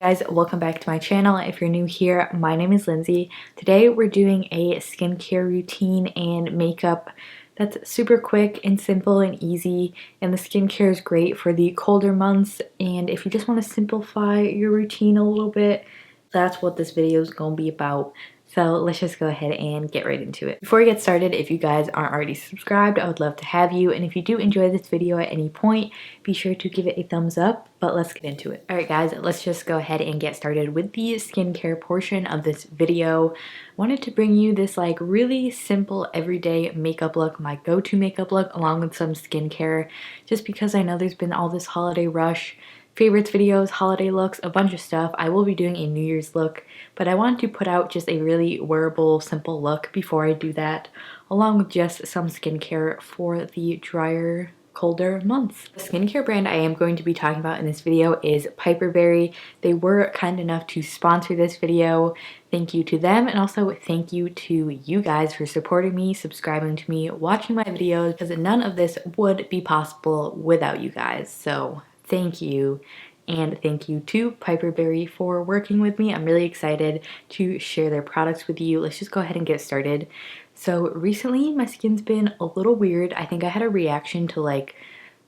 Guys, welcome back to my channel. If you're new here, my name is Lindsay. Today we're doing a skincare routine and makeup that's super quick and simple and easy, and the skincare is great for the colder months, and if you just want to simplify your routine a little bit, that's what this video is going to be about. So let's just go ahead and get right into it. Before we get started, if you guys aren't already subscribed, I would love to have you. And if you do enjoy this video at any point, be sure to give it a thumbs up. But let's get into it. Alright guys, let's just go ahead and get started with the skincare portion of this video. I wanted to bring you this like really simple everyday makeup look, my go-to makeup look, along with some skincare, just because I know there's been all this holiday rush. Favorites videos, holiday looks, a bunch of stuff. I will be doing a New Year's look, but I wanted to put out just a really wearable, simple look before I do that, along with just some skincare for the drier, colder months. The skincare brand I am going to be talking about in this video is Piperberry. They were kind enough to sponsor this video. Thank you to them, and also thank you to you guys for supporting me, subscribing to me, watching my videos, because none of this would be possible without you guys. So thank you, and thank you to Piperberry for working with me. I'm really excited to share their products with you. Let's just go ahead and get started. So recently my skin's been a little weird. I think I had a reaction to like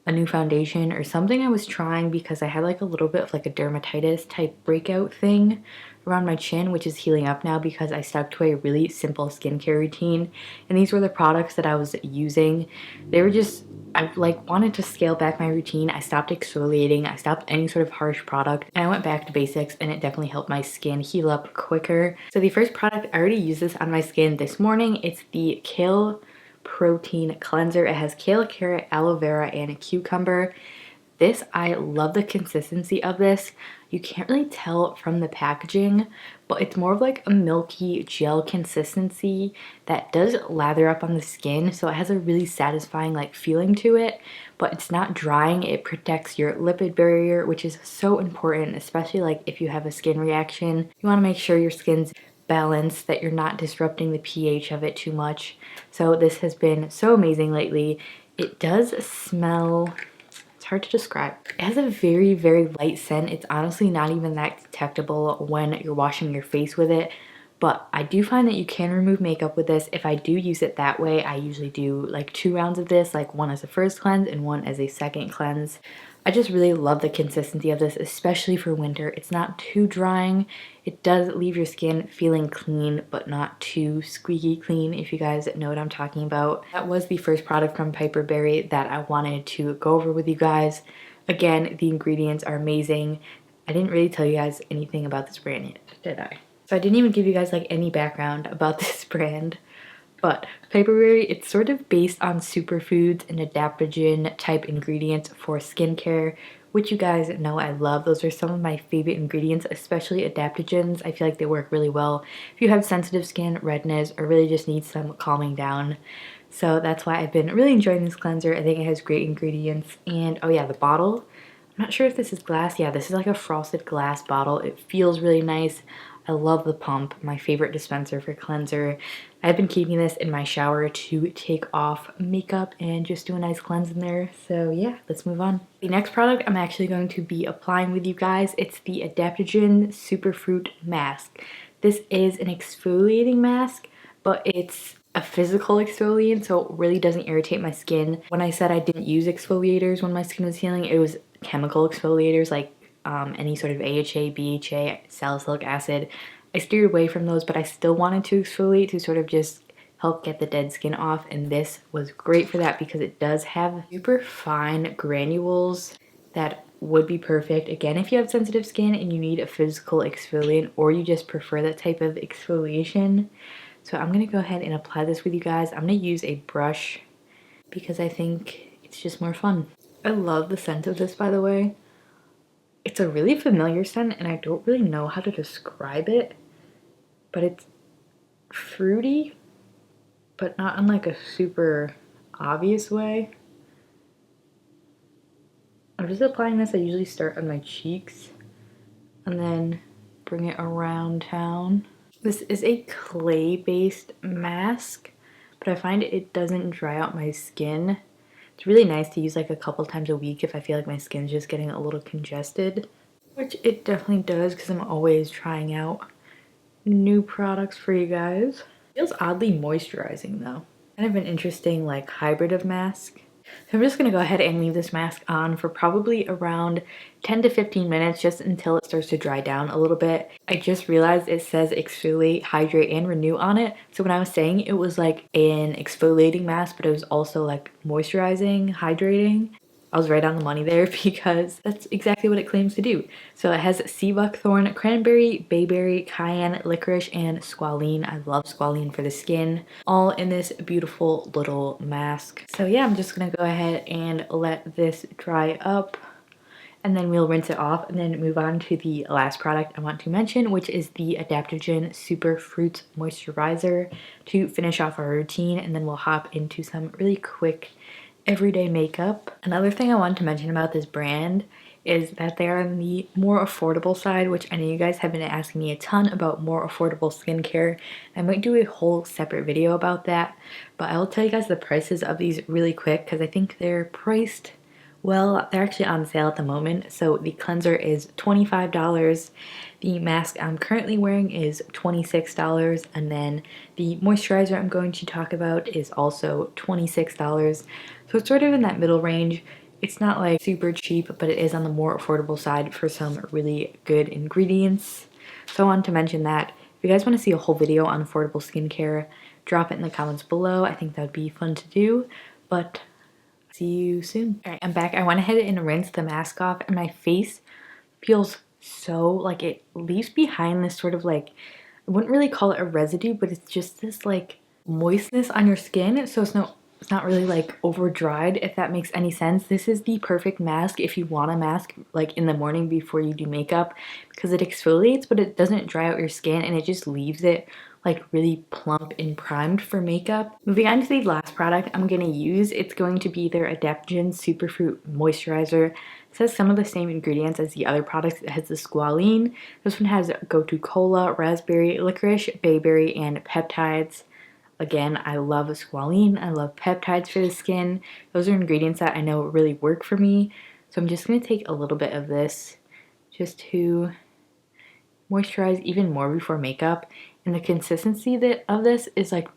a new foundation or something I was trying, because I had like a little bit of like a dermatitis type breakout thing around my chin, which is healing up now because I stuck to a really simple skincare routine, and these were the products that I was using. They were just, I like wanted to scale back my routine. I stopped exfoliating, I stopped any sort of harsh product, and I went back to basics, and it definitely helped my skin heal up quicker. So the first product, I already used this on my skin this morning. It's the Kale Protein Cleanser. It has kale, carrot, aloe vera, and a cucumber. This, I love the consistency of this. You can't really tell from the packaging, but it's more of like a milky gel consistency that does lather up on the skin, so it has a really satisfying like feeling to it, but it's not drying. It protects your lipid barrier, which is so important, especially like if you have a skin reaction. You want to make sure your skin's balanced, that you're not disrupting the pH of it too much. So this has been so amazing lately. It does smell, it's hard to describe. It has a very, very light scent. It's honestly not even that detectable when you're washing your face with it, but I do find that you can remove makeup with this. If I do use it that way, I usually do like 2 rounds of this, like one as a first cleanse and one as a second cleanse. I just really love the consistency of this, especially for winter. It's not too drying. It does leave your skin feeling clean, but not too squeaky clean, if you guys know what I'm talking about. That was the first product from Piperberry that I wanted to go over with you guys. Again, the ingredients are amazing. I didn't really tell you guys anything about this brand yet, did I? So I didn't even give you guys like any background about this brand. But Piperberry, it's sort of based on superfoods and adaptogen type ingredients for skincare, which you guys know I love. Those are some of my favorite ingredients, especially adaptogens. I feel like they work really well if you have sensitive skin, redness, or really just need some calming down. So that's why I've been really enjoying this cleanser. I think it has great ingredients. And oh yeah, the bottle. I'm not sure if this is glass. Yeah, this is like a frosted glass bottle. It feels really nice. I love the pump, my favorite dispenser for cleanser. I've been keeping this in my shower to take off makeup and just do a nice cleanse in there. So yeah, let's move on. The next product I'm actually going to be applying with you guys, it's the Adaptogen Superfruit Mask. This is an exfoliating mask, but it's a physical exfoliant, so it really doesn't irritate my skin. When I said I didn't use exfoliators when my skin was healing, it was chemical exfoliators like any sort of AHA, BHA, salicylic acid. I steered away from those, but I still wanted to exfoliate to sort of just help get the dead skin off, and this was great for that because it does have super fine granules that would be perfect. Again, if you have sensitive skin and you need a physical exfoliant, or you just prefer that type of exfoliation. So I'm going to go ahead and apply this with you guys. I'm going to use a brush because I think it's just more fun. I love the scent of this, by the way. It's a really familiar scent, and I don't really know how to describe it, but it's fruity, but not in like a super obvious way. I'm just applying this. I usually start on my cheeks and then bring it around town. This is a clay-based mask, but I find it doesn't dry out my skin. It's really nice to use like a couple times a week if I feel like my skin's just getting a little congested. which it definitely does because I'm always trying out new products for you guys. Feels oddly moisturizing though. Kind of an interesting like hybrid of mask. So I'm just gonna go ahead and leave this mask on for probably around 10 to 15 minutes just until it starts to dry down a little bit. I just realized it says exfoliate, hydrate, and renew on it. So when I was saying it was like an exfoliating mask, but it was also like moisturizing, hydrating, I was right on the money there because that's exactly what it claims to do. So it has sea buckthorn, cranberry, bayberry, cayenne, licorice, and squalene. I love squalene for the skin, all in this beautiful little mask. So yeah, I'm just gonna go ahead and let this dry up, and then we'll rinse it off and then move on to the last product I want to mention, which is the Adaptogen Super Fruits Moisturizer to finish off our routine, and then we'll hop into some really quick everyday makeup. Another thing I wanted to mention about this brand is that they are on the more affordable side, which I know you guys have been asking me a ton about more affordable skincare. I might do a whole separate video about that, but I'll tell you guys the prices of these really quick because I think they're priced well. They're actually on sale at the moment. So the cleanser is $25. The mask I'm currently wearing is $26, and then the moisturizer I'm going to talk about is also $26. So it's sort of in that middle range. It's not like super cheap, but it is on the more affordable side for some really good ingredients. So I wanted to mention that. If you guys want to see a whole video on affordable skincare, drop it in the comments below. I think that would be fun to do, but see you soon. All right, I'm back. I went ahead and rinsed the mask off, and my face feels so like it leaves behind this sort of like, I wouldn't really call it a residue, but it's just this like moistness on your skin. So it's not really like over dried, if that makes any sense. This is the perfect mask if you want a mask like in the morning before you do makeup, because it exfoliates but it doesn't dry out your skin, and it just leaves it like really plump and primed for makeup. Moving on to the last product I'm gonna use, it's going to be their Adaptogen Superfruit Moisturizer. It has some of the same ingredients as the other products. It has the squalene. This one has gotu kola, raspberry, licorice, bayberry, and peptides. Again, I love squalene. I love peptides for the skin. Those are ingredients that I know really work for me. So I'm just going to take a little bit of this just to moisturize even more before makeup. And the consistency of this is like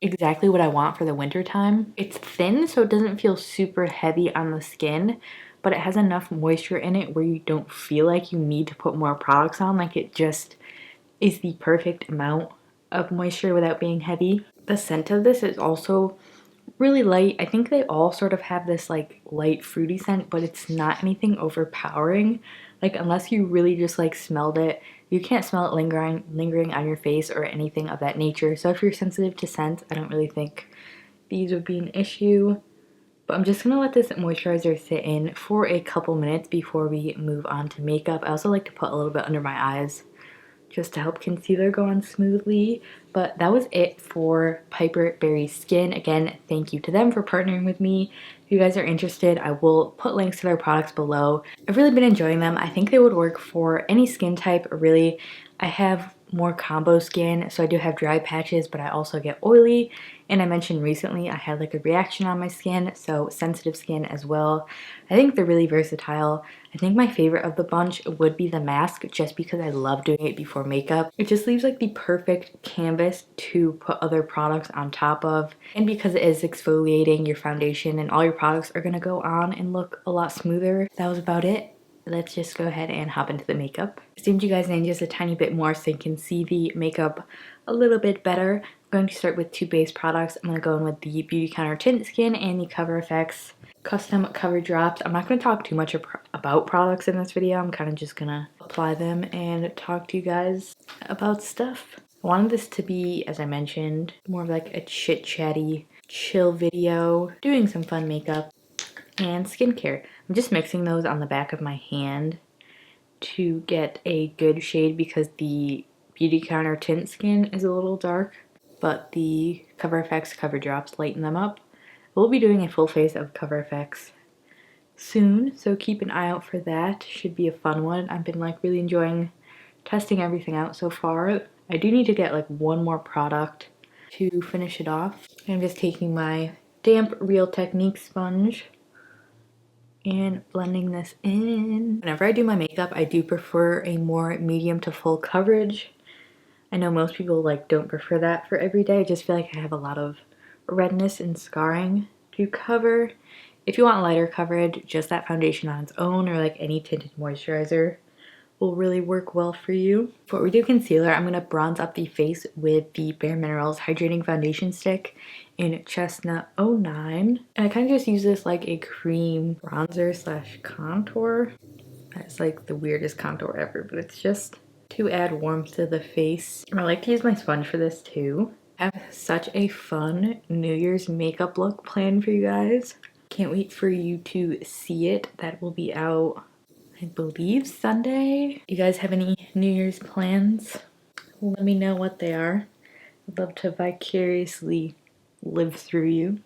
exactly what I want for the winter time. It's thin, so it doesn't feel super heavy on the skin, but it has enough moisture in it where you don't feel like you need to put more products on. Like it just is the perfect amount of moisture without being heavy. The scent of this is also really light. I think they all sort of have this like light fruity scent, but it's not anything overpowering. Like unless you really just like smelled it, you can't smell it lingering on your face or anything of that nature. So if you're sensitive to scent, I don't really think these would be an issue. But I'm just gonna let this moisturizer sit in for a couple minutes before we move on to makeup. I also like to put a little bit under my eyes just to help concealer go on smoothly. But that was it for Piperberry Skin. Again, thank you to them for partnering with me. If you guys are interested, I will put links to their products below. I've really been enjoying them. I think they would work for any skin type, really. I have more combo skin, so I do have dry patches, but I also get oily. And I mentioned recently I had like a reaction on my skin, so sensitive skin as well. I think they're really versatile. I think my favorite of the bunch would be the mask, just because I love doing it before makeup. It just leaves like the perfect canvas to put other products on top of. And because it is exfoliating, your foundation and all your products are gonna go on and look a lot smoother. That was about it. Let's just go ahead and hop into the makeup. I zoomed you guys in just a tiny bit more so you can see the makeup a little bit better. I'm going to start with two base products. I'm going to go in with the Beauty Counter Tint Skin and the Cover FX Custom Cover Drops. I'm not going to talk too much about products in this video. I'm kind of just going to apply them and talk to you guys about stuff. I wanted this to be, as I mentioned, more of like a chit-chatty, chill video, doing some fun makeup and skincare. I'm just mixing those on the back of my hand to get a good shade because the Beauty Counter Tint Skin is a little dark, but the Cover FX Cover Drops lighten them up. We'll be doing a full face of Cover FX soon, so keep an eye out for that. Should be a fun one. I've been like really enjoying testing everything out so far. I do need to get like one more product to finish it off. I'm just taking my damp Real Technique sponge and blending this in. Whenever I do my makeup, I do prefer a more medium to full coverage. I know most people like don't prefer that for every day. I just feel like I have a lot of redness and scarring to cover. If you want lighter coverage, just that foundation on its own or like any tinted moisturizer will really work well for you. Before we do concealer, I'm going to bronze up the face with the Bare Minerals Hydrating Foundation Stick in Chestnut 09. And I kind of just use this like a cream bronzer slash contour. That's like the weirdest contour ever, but it's just to add warmth to the face. And I like to use my sponge for this too. I have such a fun New Year's makeup look planned for you guys. Can't wait for you to see it. That will be out, I believe, Sunday. You guys have any New Year's plans? Let me know what they are. I'd love to vicariously live through you.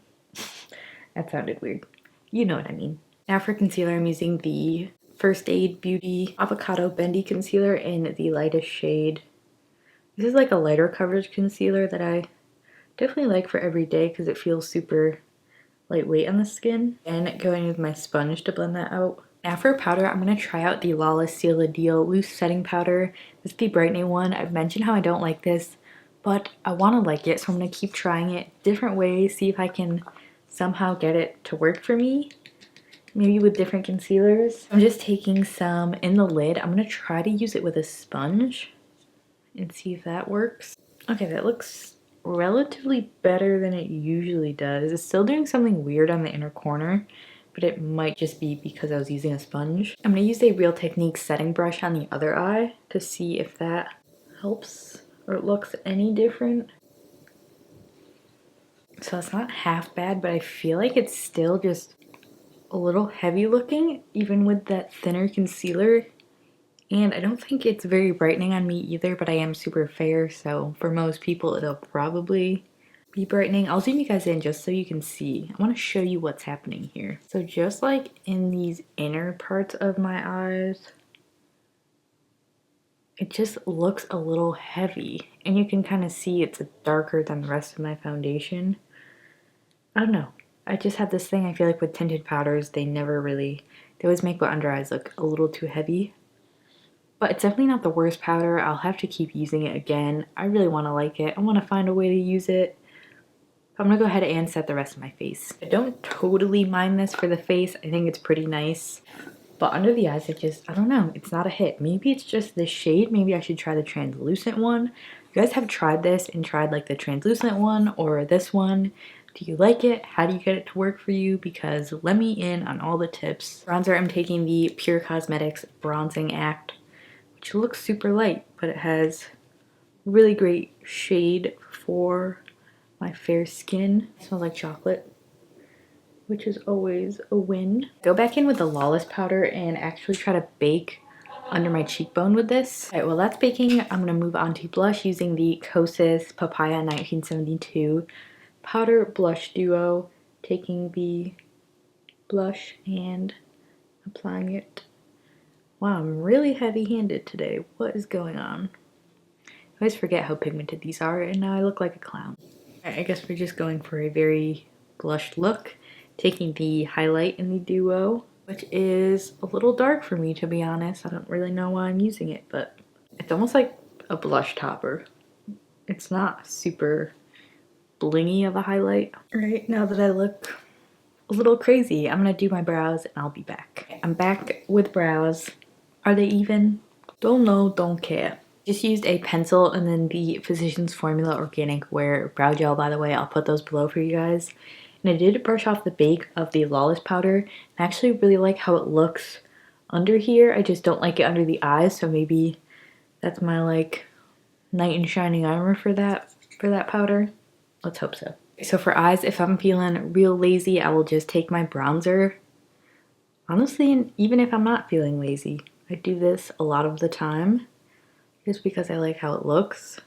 That sounded weird. You know what I mean. Now for concealer, I'm using the First Aid Beauty Avocado Bendy Concealer in the lightest shade. This is like a lighter coverage concealer that I definitely like for every day because it feels super lightweight on the skin. And going with my sponge to blend that out. Now for powder, I'm going to try out the Lawless Seal the Deal Loose Setting Powder. This is the brightening one. I've mentioned how I don't like this, but I want to like it, so I'm going to keep trying it different ways, see if I can somehow get it to work for me. Maybe with different concealers. I'm just taking some in the lid. I'm going to try to use it with a sponge and see if that works. Okay, that looks relatively better than it usually does. It's still doing something weird on the inner corner, but it might just be because I was using a sponge. I'm going to use a Real Techniques setting brush on the other eye to see if that helps or it looks any different. So it's not half bad, but I feel like it's still just a little heavy looking, even with that thinner concealer. And I don't think it's very brightening on me either, but I am super fair, so for most people it'll probably be brightening. I'll zoom you guys in just so you can see. I want to show you what's happening here. So just like in these inner parts of my eyes, it just looks a little heavy. And you can kind of see it's darker than the rest of my foundation. I don't know. I just have this thing, I feel like with tinted powders, they always make my under eyes look a little too heavy. But it's definitely not the worst powder. I'll have to keep using it again. I really want to like it. I want to find a way to use it. I'm going to go ahead and set the rest of my face. I don't totally mind this for the face. I think it's pretty nice. But under the eyes, I don't know. It's not a hit. Maybe it's just this shade. Maybe I should try the translucent one. If you guys have tried this and tried like the translucent one or this one, do you like it? How do you get it to work for you? Because let me in on all the tips. Bronzer, I'm taking the Pure Cosmetics Bronzing Act, which looks super light, but it has really great shade for my fair skin. It smells like chocolate, which is always a win. Go back in with the Lawless powder and actually try to bake under my cheekbone with this. All right, well that's baking. I'm gonna move on to blush using the Kosas Papaya 1972 powder blush duo, taking the blush and applying it. Wow, I'm really heavy-handed today. What is going on? I always forget how pigmented these are, and now I look like a clown. All right, I guess we're just going for a very blushed look, taking the highlight in the duo, which is a little dark for me, to be honest. I don't really know why I'm using it, but it's almost like a blush topper. It's not super blingy of a highlight. All right, now that I look a little crazy, I'm gonna do my brows and I'll be back. I'm back with brows. Are they even? Don't know, don't care. Just used a pencil and then the Physicians Formula Organic Wear Brow Gel, by the way. I'll put those below for you guys. And I did brush off the bake of the Lawless powder. I actually really like how it looks under here. I just don't like it under the eyes, so maybe that's my like knight in shining armor for that powder. Let's hope so. So for eyes, if I'm feeling real lazy, I will just take my bronzer. Honestly, even if I'm not feeling lazy, I do this a lot of the time just because I like how it looks.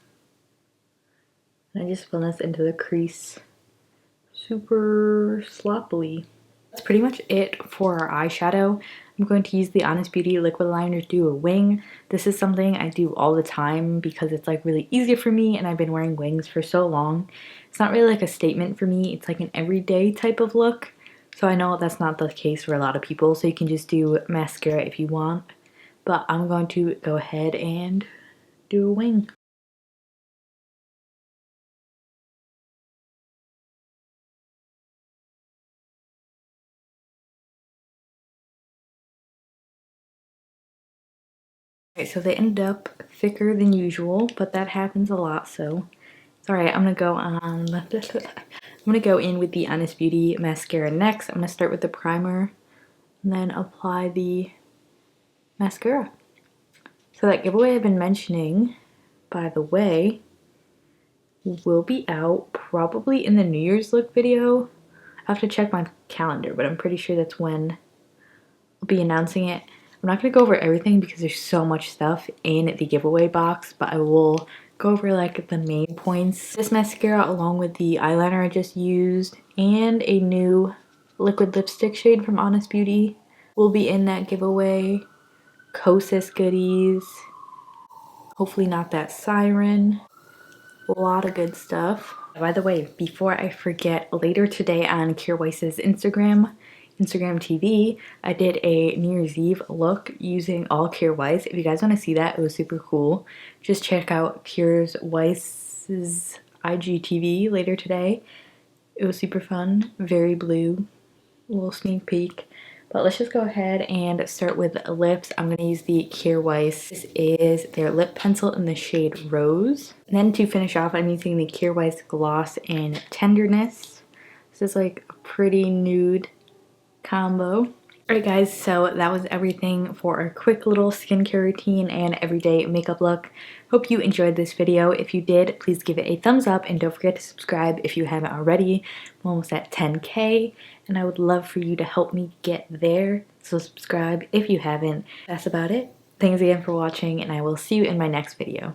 And I just blend this into the crease super sloppily. That's pretty much it for our eyeshadow. I'm going to use the Honest Beauty Liquid Liner Duo Wing. This is something I do all the time because it's like really easy for me and I've been wearing wings for so long. It's not really like a statement for me. It's like an everyday type of look. So I know that's not the case for a lot of people, so you can just do mascara if you want. But I'm going to go ahead and do a wing. Okay, so they ended up thicker than usual, but that happens a lot, so it's alright. I'm gonna go in with the Honest Beauty mascara next. I'm gonna start with the primer and then apply the mascara. So that giveaway I've been mentioning, by the way, will be out probably in the New Year's look video. I have to check my calendar, but I'm pretty sure that's when I'll be announcing it. I'm not going to go over everything because there's so much stuff in the giveaway box, but I will go over like the main points. This mascara, along with the eyeliner I just used and a new liquid lipstick shade from Honest Beauty, will be in that giveaway. Kosas goodies, hopefully not that siren, a lot of good stuff. By the way, before I forget, later today on Kier Weiss's Instagram TV, I did a New Year's Eve look using all Kier Weiss. If you guys want to see that, it was super cool. Just check out Kier Weiss's IGTV later today. It was super fun, very blue, a little sneak peek. But let's just go ahead and start with lips. I'm going to use the Kier Weiss. This is their lip pencil in the shade Rose. And then to finish off, I'm using the Kier Weiss Gloss in Tenderness. This is like a pretty nude combo. Alright guys, so that was everything for a quick little skincare routine and everyday makeup look. Hope you enjoyed this video. If you did, please give it a thumbs up and don't forget to subscribe if you haven't already. I'm almost at 10K and I would love for you to help me get there. So subscribe if you haven't. That's about it. Thanks again for watching and I will see you in my next video.